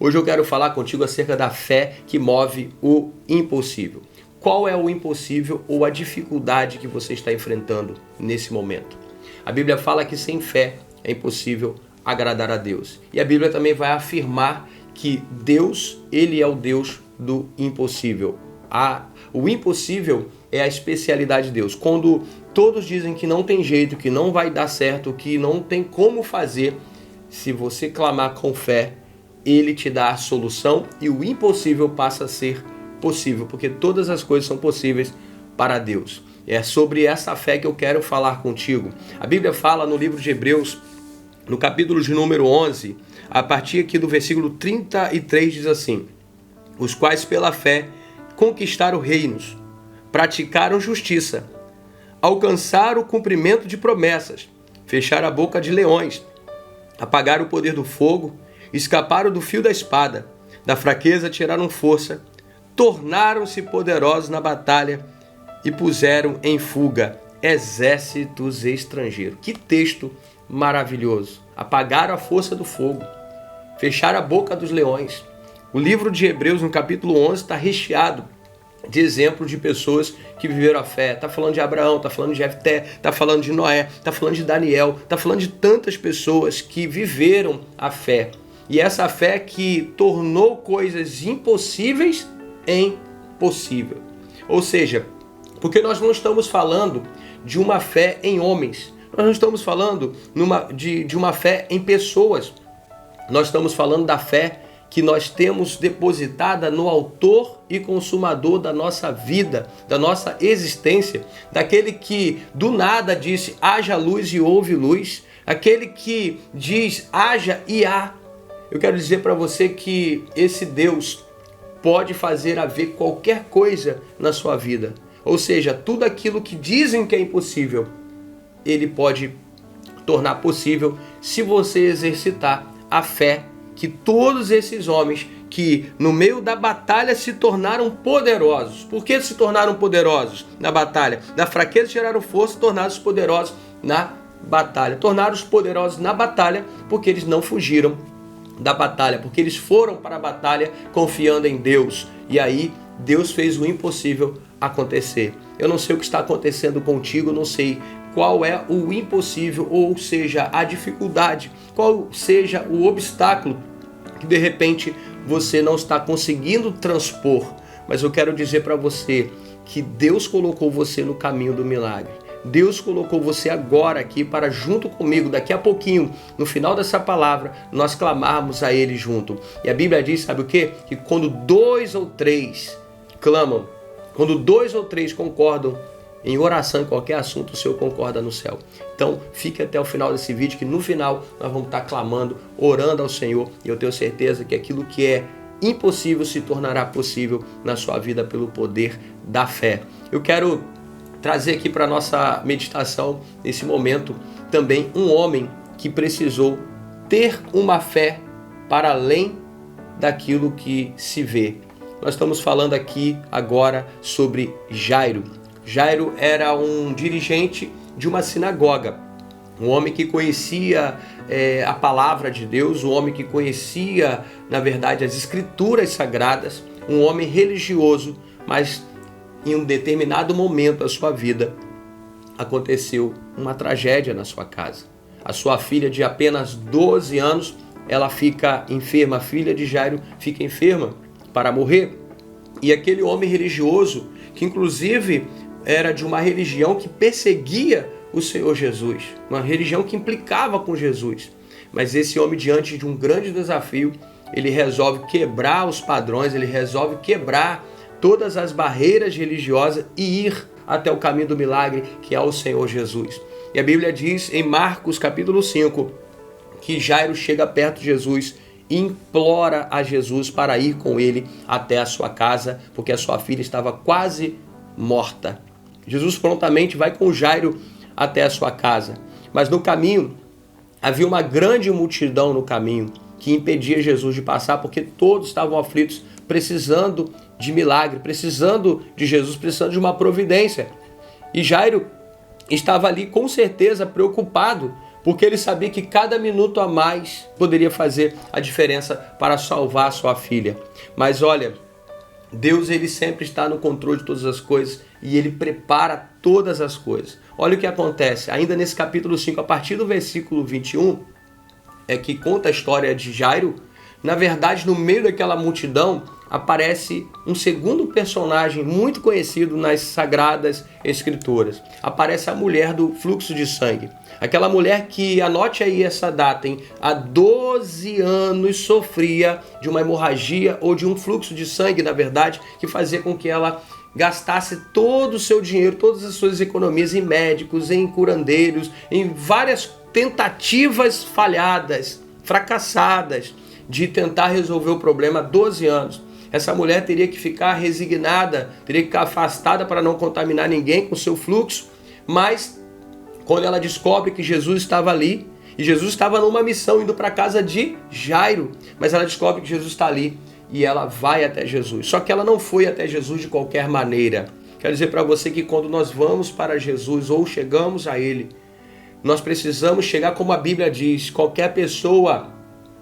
Hoje eu quero falar contigo acerca da fé que move o impossível. Qual é o impossível ou a dificuldade que você está enfrentando nesse momento? A Bíblia fala que sem fé é impossível agradar a Deus. E a Bíblia também vai afirmar que Deus, Ele é o Deus do impossível. O impossível é a especialidade de Deus. Quando todos dizem que não tem jeito, que não vai dar certo, que não tem como fazer, se você clamar com fé, Ele te dá a solução e o impossível passa a ser possível, porque todas as coisas são possíveis para Deus. É sobre essa fé que eu quero falar contigo. A Bíblia fala no livro de Hebreus, no capítulo de número 11, a partir aqui do versículo 33, diz assim: os quais pela fé conquistaram reinos, praticaram justiça, alcançaram o cumprimento de promessas, fecharam a boca de leões, apagaram o poder do fogo, escaparam do fio da espada, da fraqueza tiraram força, tornaram-se poderosos na batalha e puseram em fuga exércitos estrangeiros. Que texto maravilhoso! Apagaram a força do fogo, fecharam a boca dos leões. O livro de Hebreus, no capítulo 11, está recheado de exemplos de pessoas que viveram a fé. Está falando de Abraão, está falando de Jefté, está falando de Noé, está falando de Daniel, está falando de tantas pessoas que viveram a fé. E essa fé que tornou coisas impossíveis em possível. Ou seja, porque nós não estamos falando de uma fé em homens, nós não estamos falando de uma fé em pessoas, nós estamos falando da fé que nós temos depositada no autor e consumador da nossa vida, da nossa existência, daquele que do nada disse haja luz e houve luz, aquele que diz haja e há. Eu quero dizer para você que esse Deus pode fazer haver qualquer coisa na sua vida. Ou seja, tudo aquilo que dizem que é impossível, Ele pode tornar possível se você exercitar a fé que todos esses homens que no meio da batalha se tornaram poderosos. Por que se tornaram poderosos na batalha? Da fraqueza tiraram força, tornaram-se poderosos na batalha. Tornaram-se poderosos na batalha porque eles não fugiram da batalha, porque eles foram para a batalha confiando em Deus. E aí Deus fez o impossível acontecer. Eu não sei o que está acontecendo contigo, não sei qual é o impossível, ou seja, a dificuldade, qual seja o obstáculo que de repente você não está conseguindo transpor. Mas eu quero dizer para você que Deus colocou você no caminho do milagre. Deus colocou você agora aqui para, junto comigo, daqui a pouquinho, no final dessa palavra, nós clamarmos a Ele junto. E a Bíblia diz, sabe o quê? Que quando 2 ou 3 clamam, quando 2 ou 3 concordam em oração, em qualquer assunto, o Senhor concorda no céu. Então, fique até o final desse vídeo, que no final nós vamos estar clamando, orando ao Senhor. E eu tenho certeza que aquilo que é impossível se tornará possível na sua vida pelo poder da fé. Eu quero trazer aqui para a nossa meditação, nesse momento, também um homem que precisou ter uma fé para além daquilo que se vê. Nós estamos falando aqui agora sobre Jairo. Jairo era um dirigente de uma sinagoga, um homem que conhecia a palavra de Deus, um homem que conhecia, na verdade, as escrituras sagradas, um homem religioso, mas em um determinado momento da sua vida aconteceu uma tragédia na sua casa. A sua filha de apenas 12 anos, ela fica enferma, a filha de Jairo fica enferma para morrer. E aquele homem religioso, que inclusive era de uma religião que perseguia o Senhor Jesus, uma religião que implicava com Jesus. Mas esse homem, diante de um grande desafio, ele resolve quebrar os padrões, ele resolve quebrar todas as barreiras religiosas e ir até o caminho do milagre, que é o Senhor Jesus. E a Bíblia diz em Marcos capítulo 5, que Jairo chega perto de Jesus e implora a Jesus para ir com ele até a sua casa, porque a sua filha estava quase morta. Jesus prontamente vai com Jairo até a sua casa, mas no caminho havia uma grande multidão no caminho que impedia Jesus de passar, porque todos estavam aflitos, precisando de milagre, precisando de Jesus, precisando de uma providência. E Jairo estava ali com certeza preocupado porque ele sabia que cada minuto a mais poderia fazer a diferença para salvar a sua filha. Mas olha, Deus ele sempre está no controle de todas as coisas e ele prepara todas as coisas. Olha o que acontece, ainda nesse capítulo 5, a partir do versículo 21, é que conta a história de Jairo. Na verdade, no meio daquela multidão, aparece um segundo personagem muito conhecido nas Sagradas Escrituras. Aparece a mulher do fluxo de sangue. Aquela mulher que, anote aí essa data, hein? Há 12 anos sofria de uma hemorragia ou de um fluxo de sangue, na verdade, que fazia com que ela gastasse todo o seu dinheiro, todas as suas economias em médicos, em curandeiros, em várias tentativas falhadas, fracassadas, de tentar resolver o problema há 12 anos. Essa mulher teria que ficar resignada, teria que ficar afastada para não contaminar ninguém com o seu fluxo, mas quando ela descobre que Jesus estava ali, e Jesus estava numa missão indo para a casa de Jairo, mas ela descobre que Jesus está ali e ela vai até Jesus. Só que ela não foi até Jesus de qualquer maneira. Quero dizer para você que quando nós vamos para Jesus ou chegamos a Ele, nós precisamos chegar como a Bíblia diz. Qualquer pessoa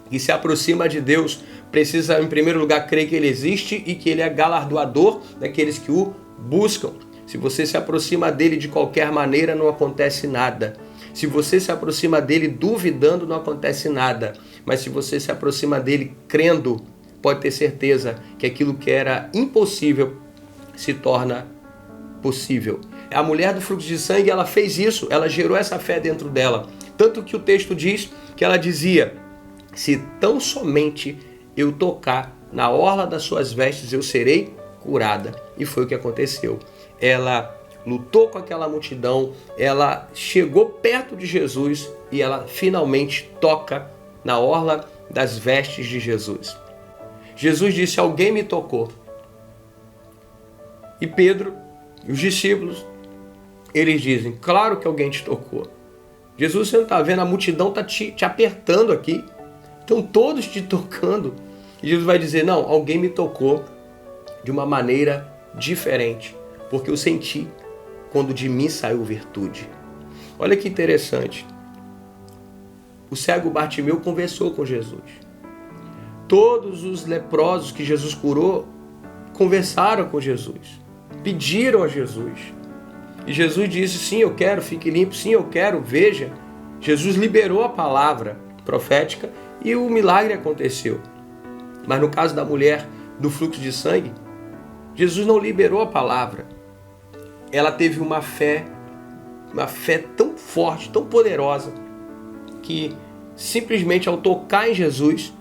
que se aproxima de Deus precisa, em primeiro lugar, crer que Ele existe e que Ele é galardoador daqueles que o buscam. Se você se aproxima dele de qualquer maneira, não acontece nada. Se você se aproxima dele duvidando, não acontece nada. Mas se você se aproxima dele crendo, pode ter certeza que aquilo que era impossível se torna possível. A mulher do fluxo de sangue, ela fez isso, ela gerou essa fé dentro dela. Tanto que o texto diz que ela dizia: se tão somente eu tocar na orla das suas vestes, eu serei curada. E foi o que aconteceu. Ela lutou com aquela multidão, ela chegou perto de Jesus e ela finalmente toca na orla das vestes de Jesus. Jesus disse: alguém me tocou. E Pedro e os discípulos, eles dizem: claro que alguém te tocou. Jesus, você não está vendo? A multidão está te apertando aqui. Estão todos te tocando. E Jesus vai dizer: não, alguém me tocou de uma maneira diferente, porque eu senti quando de mim saiu virtude. Olha que interessante. O cego Bartimeu conversou com Jesus. Todos os leprosos que Jesus curou conversaram com Jesus, pediram a Jesus. E Jesus disse: sim, eu quero, fique limpo, sim, eu quero, veja. Jesus liberou a palavra profética e o milagre aconteceu. Mas no caso da mulher do fluxo de sangue, Jesus não liberou a palavra. Ela teve uma fé tão forte, tão poderosa, que simplesmente ao tocar em Jesus,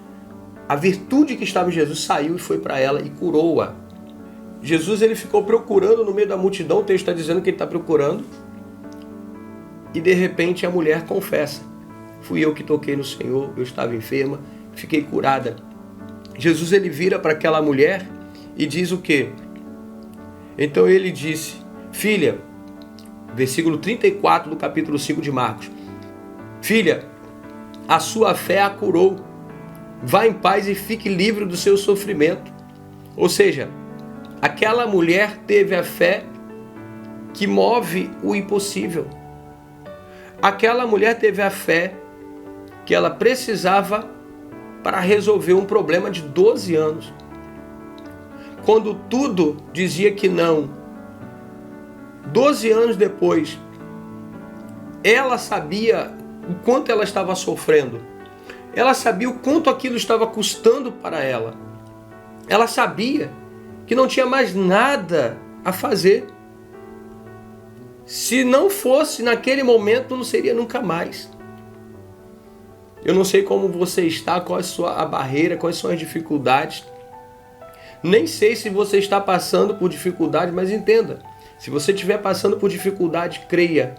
a virtude que estava em Jesus saiu e foi para ela e curou-a. Jesus ele ficou procurando no meio da multidão, o texto está dizendo que ele está procurando, e de repente a mulher confessa: fui eu que toquei no Senhor, eu estava enferma, fiquei curada. Jesus ele vira para aquela mulher e diz o quê? Então ele disse: filha, versículo 34 do capítulo 5 de Marcos, filha, a sua fé a curou, vá em paz e fique livre do seu sofrimento. Ou seja, aquela mulher teve a fé que move o impossível. Aquela mulher teve a fé que ela precisava para resolver um problema de 12 anos. Quando tudo dizia que não, 12 anos depois, ela sabia o quanto ela estava sofrendo. Ela sabia o quanto aquilo estava custando para ela. Ela sabia que não tinha mais nada a fazer. Se não fosse naquele momento, não seria nunca mais. Eu não sei como você está, qual é a barreira, quais são as dificuldades. Nem sei se você está passando por dificuldade, mas entenda. Se você estiver passando por dificuldade, creia,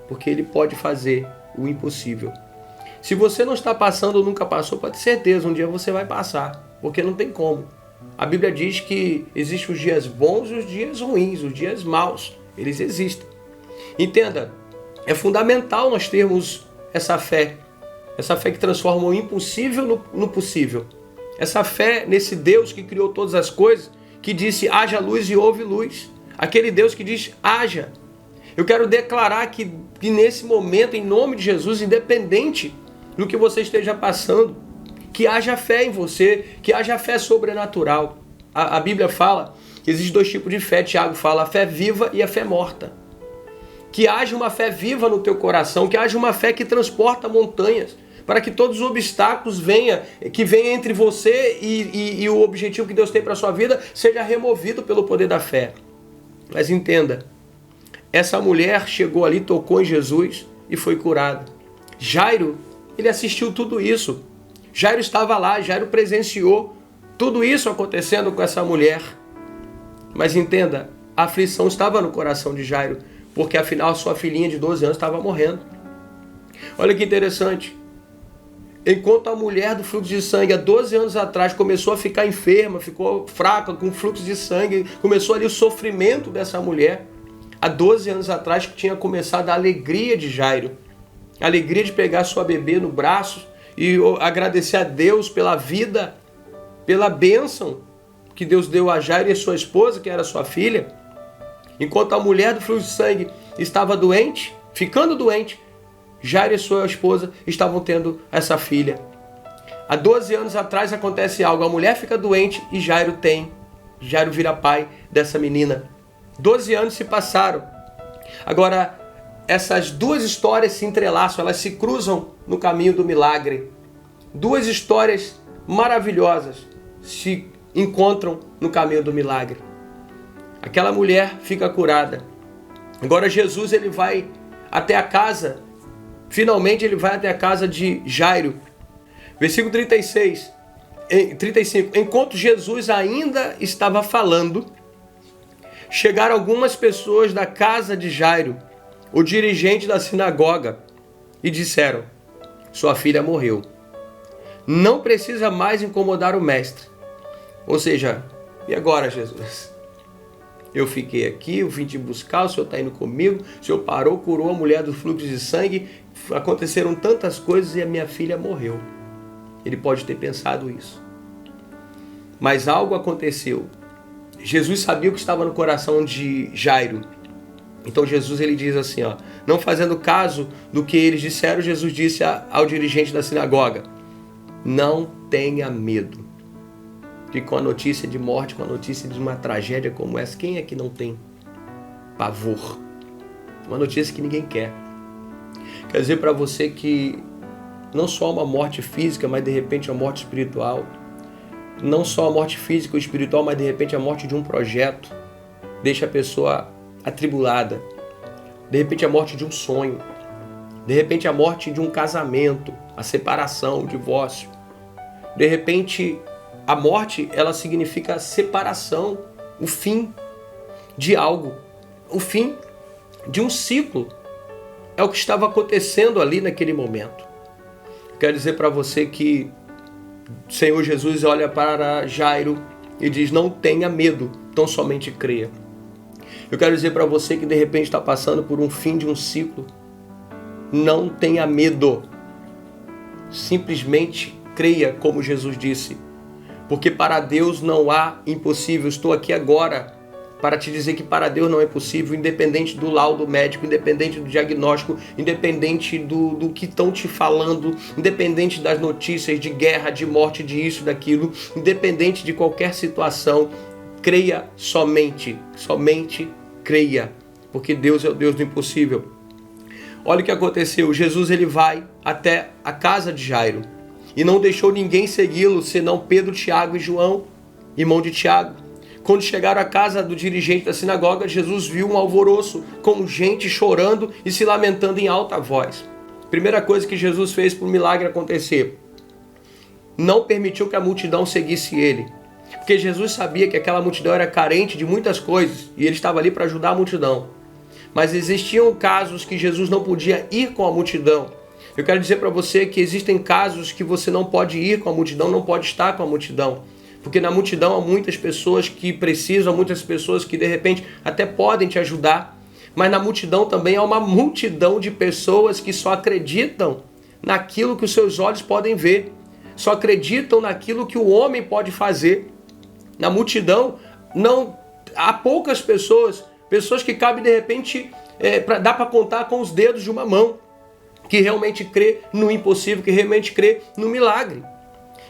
porque Ele pode fazer o impossível. Se você não está passando ou nunca passou, pode ter certeza, um dia você vai passar, porque não tem como. A Bíblia diz que existem os dias bons e os dias ruins, os dias maus, eles existem. Entenda, é fundamental nós termos essa fé que transforma o impossível no possível. Essa fé nesse Deus que criou todas as coisas, que disse: haja luz e houve luz. Aquele Deus que diz: haja. Eu quero declarar que que nesse momento, em nome de Jesus, independente do que você esteja passando, que haja fé em você, que haja fé sobrenatural. A Bíblia fala que existem 2 tipos de fé. Tiago fala a fé viva e a fé morta. Que haja uma fé viva no teu coração, que haja uma fé que transporta montanhas, para que todos os obstáculos que venham entre você e o objetivo que Deus tem para a sua vida seja removido pelo poder da fé. Mas entenda, essa mulher chegou ali, tocou em Jesus e foi curada. Jairo, ele assistiu tudo isso. Jairo estava lá, Jairo presenciou tudo isso acontecendo com essa mulher. Mas entenda, a aflição estava no coração de Jairo, porque afinal sua filhinha de 12 anos estava morrendo. Olha que interessante. Enquanto a mulher do fluxo de sangue há 12 anos atrás começou a ficar enferma, ficou fraca com fluxo de sangue, começou ali o sofrimento dessa mulher. Há 12 anos atrás que tinha começado a alegria de Jairo. A alegria de pegar sua bebê no braço e agradecer a Deus pela vida, pela bênção que Deus deu a Jairo e a sua esposa, que era sua filha. Enquanto a mulher do fluxo de sangue estava doente, ficando doente, Jairo e sua esposa estavam tendo essa filha. Há 12 anos atrás acontece algo, a mulher fica doente e Jairo vira pai dessa menina. 12 anos se passaram. Agora, essas 2 histórias se entrelaçam, elas se cruzam no caminho do milagre. 2 histórias maravilhosas se encontram no caminho do milagre. Aquela mulher fica curada. Agora Jesus ele vai até a casa, finalmente ele vai até a casa de Jairo. Versículo 35. Enquanto Jesus ainda estava falando, chegaram algumas pessoas da casa de Jairo, o dirigente da sinagoga, e disseram: sua filha morreu. Não precisa mais incomodar o mestre. Ou seja, e agora, Jesus? Eu fiquei aqui, eu vim te buscar, o Senhor está indo comigo, o Senhor parou, curou a mulher do fluxo de sangue, aconteceram tantas coisas e a minha filha morreu. Ele pode ter pensado isso. Mas algo aconteceu. Jesus sabia o que estava no coração de Jairo. Então Jesus ele diz assim, não fazendo caso do que eles disseram, Jesus disse ao dirigente da sinagoga: não tenha medo. E com a notícia de morte, com a notícia de uma tragédia como essa, quem é que não tem pavor? Uma notícia que ninguém quer. Quer dizer para você que não só uma morte física, mas de repente uma morte espiritual. Não só a morte física ou espiritual, mas de repente a morte de um projeto deixa a pessoa atribulada. De repente a morte de um sonho. De repente a morte de um casamento, a separação, o divórcio. De repente a morte, ela significa a separação, o fim de algo, o fim de um ciclo. É o que estava acontecendo ali naquele momento. Quero dizer para você que o Senhor Jesus olha para Jairo e diz: não tenha medo, tão somente creia. Eu quero dizer para você que de repente está passando por um fim de um ciclo. Não tenha medo. Simplesmente creia, como Jesus disse. Porque para Deus não há impossível. Estou aqui agora para te dizer que para Deus não é possível, independente do laudo médico, independente do diagnóstico, independente do que estão te falando, independente das notícias de guerra, de morte, de isso, daquilo, independente de qualquer situação, creia somente creia, porque Deus é o Deus do impossível. Olha o que aconteceu, Jesus ele vai até a casa de Jairo e não deixou ninguém segui-lo, senão Pedro, Tiago e João, irmão de Tiago. Quando chegaram à casa do dirigente da sinagoga, Jesus viu um alvoroço, com gente chorando e se lamentando em alta voz. Primeira coisa que Jesus fez para o milagre acontecer: não permitiu que a multidão seguisse ele. Porque Jesus sabia que aquela multidão era carente de muitas coisas e ele estava ali para ajudar a multidão. Mas existiam casos que Jesus não podia ir com a multidão. Eu quero dizer para você que existem casos que você não pode ir com a multidão, não pode estar com a multidão. Porque na multidão há muitas pessoas que precisam, muitas pessoas que de repente até podem te ajudar. Mas na multidão também há uma multidão de pessoas que só acreditam naquilo que os seus olhos podem ver. Só acreditam naquilo que o homem pode fazer. Na multidão não há poucas pessoas que cabem de repente dá para contar com os dedos de uma mão, que realmente crê no impossível, que realmente crê no milagre.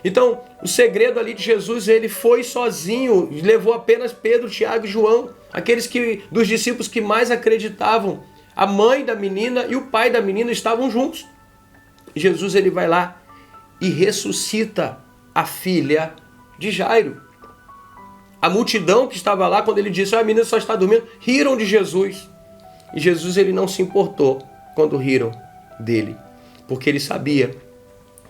Então, o segredo ali de Jesus, ele foi sozinho, levou apenas Pedro, Tiago e João, aqueles dos discípulos que mais acreditavam. A mãe da menina e o pai da menina estavam juntos. Jesus, ele vai lá e ressuscita a filha de Jairo. A multidão que estava lá, quando ele disse, a menina só está dormindo, riram de Jesus. E Jesus, ele não se importou quando riram dele, porque ele sabia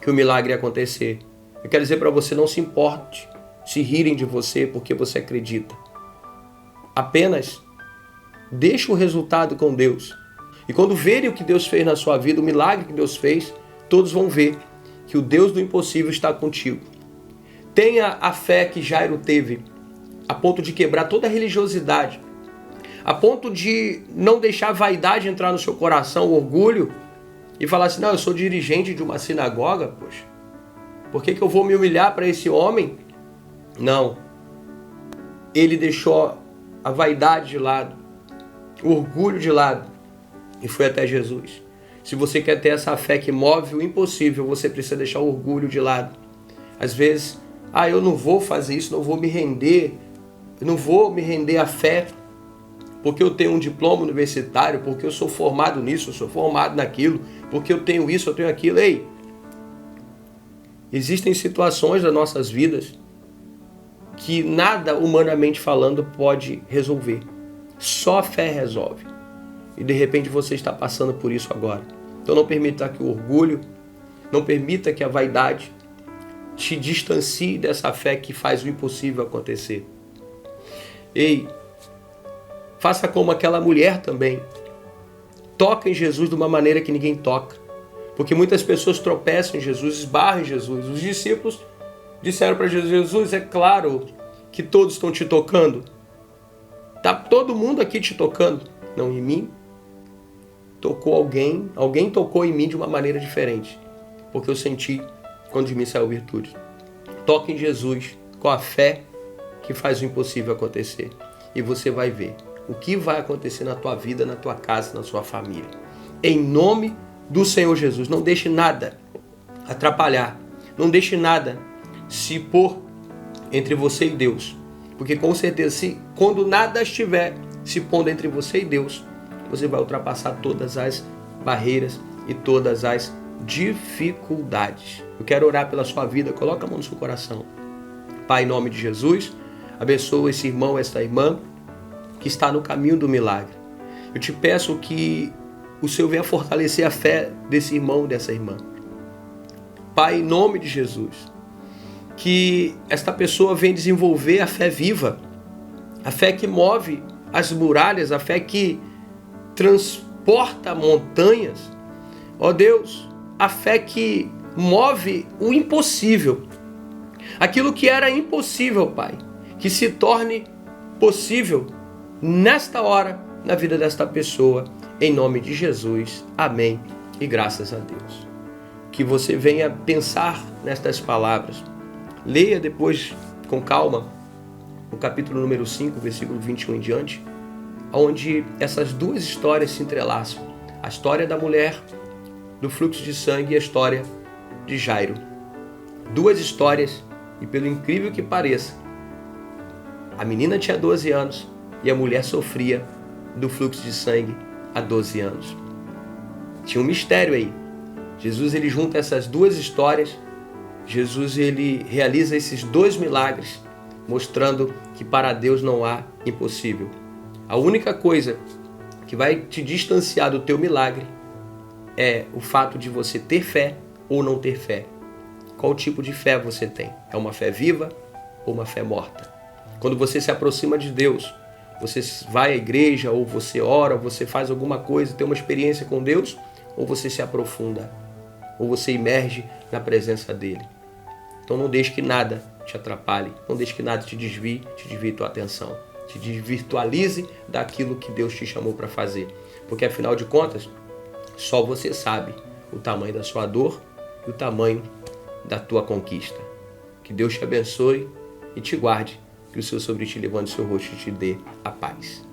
que o milagre ia acontecer. Eu quero dizer para você, não se importe se rirem de você porque você acredita. Apenas deixe o resultado com Deus. E quando verem o que Deus fez na sua vida, o milagre que Deus fez, todos vão ver que o Deus do impossível está contigo. Tenha a fé que Jairo teve, a ponto de quebrar toda a religiosidade, a ponto de não deixar a vaidade entrar no seu coração, o orgulho, e falar assim, não, eu sou dirigente de uma sinagoga, poxa, por que eu vou me humilhar para esse homem? Não. Ele deixou a vaidade de lado, o orgulho de lado, e foi até Jesus. Se você quer ter essa fé que move o impossível, você precisa deixar o orgulho de lado. Às vezes, eu não vou fazer isso, não vou me render, eu não vou me render à fé, porque eu tenho um diploma universitário, porque eu sou formado nisso, eu sou formado naquilo, porque eu tenho isso, eu tenho aquilo. Ei, existem situações das nossas vidas que nada, humanamente falando, pode resolver. Só a fé resolve. E de repente você está passando por isso agora. Então não permita que o orgulho, não permita que a vaidade te distancie dessa fé que faz o impossível acontecer. Ei, faça como aquela mulher também. Toca em Jesus de uma maneira que ninguém toca. Porque muitas pessoas tropeçam em Jesus, esbarram em Jesus. Os discípulos disseram para Jesus, Jesus, é claro que todos estão te tocando. Está todo mundo aqui te tocando. Não, em mim tocou alguém tocou em mim de uma maneira diferente. Porque eu senti quando de mim saiu virtude. Toque em Jesus com a fé que faz o impossível acontecer. E você vai ver o que vai acontecer na tua vida, na tua casa, na sua família. Em nome do Senhor Jesus. Não deixe nada atrapalhar. Não deixe nada se pôr entre você e Deus. Porque com certeza, quando nada estiver se pondo entre você e Deus, você vai ultrapassar todas as barreiras e todas as dificuldades. Eu quero orar pela sua vida. Coloca a mão no seu coração. Pai, em nome de Jesus, abençoa esse irmão, esta irmã que está no caminho do milagre. Eu te peço que o Senhor venha fortalecer a fé desse irmão, dessa irmã. Pai, em nome de Jesus, que esta pessoa venha desenvolver a fé viva, a fé que move as muralhas, a fé que transporta montanhas. Ó Deus, a fé que move o impossível. Aquilo que era impossível, Pai, que se torne possível nesta hora, na vida desta pessoa, em nome de Jesus. Amém. E graças a Deus. Que você venha pensar nestas palavras. Leia depois com calma o capítulo número 5, versículo 21 em diante, onde essas duas histórias se entrelaçam. A história da mulher do fluxo de sangue e a história de Jairo. Duas histórias, e pelo incrível que pareça, a menina tinha 12 anos e a mulher sofria do fluxo de sangue há 12 anos. Tinha um mistério aí. Jesus, ele junta essas duas histórias. Jesus, ele realiza esses dois milagres, mostrando que para Deus não há impossível. A única coisa que vai te distanciar do teu milagre é o fato de você ter fé ou não ter fé. Qual tipo de fé você tem? É uma fé viva ou uma fé morta? Quando você se aproxima de Deus, você vai à igreja, ou você ora, ou você faz alguma coisa, tem uma experiência com Deus, ou você se aprofunda, ou você emerge na presença dele. Então não deixe que nada te atrapalhe, não deixe que nada te desvie tua atenção, te desvirtualize daquilo que Deus te chamou para fazer. Porque afinal de contas, só você sabe o tamanho da sua dor e o tamanho da tua conquista. Que Deus te abençoe e te guarde, que o Senhor sobre ti levante o seu rosto e te dê a paz.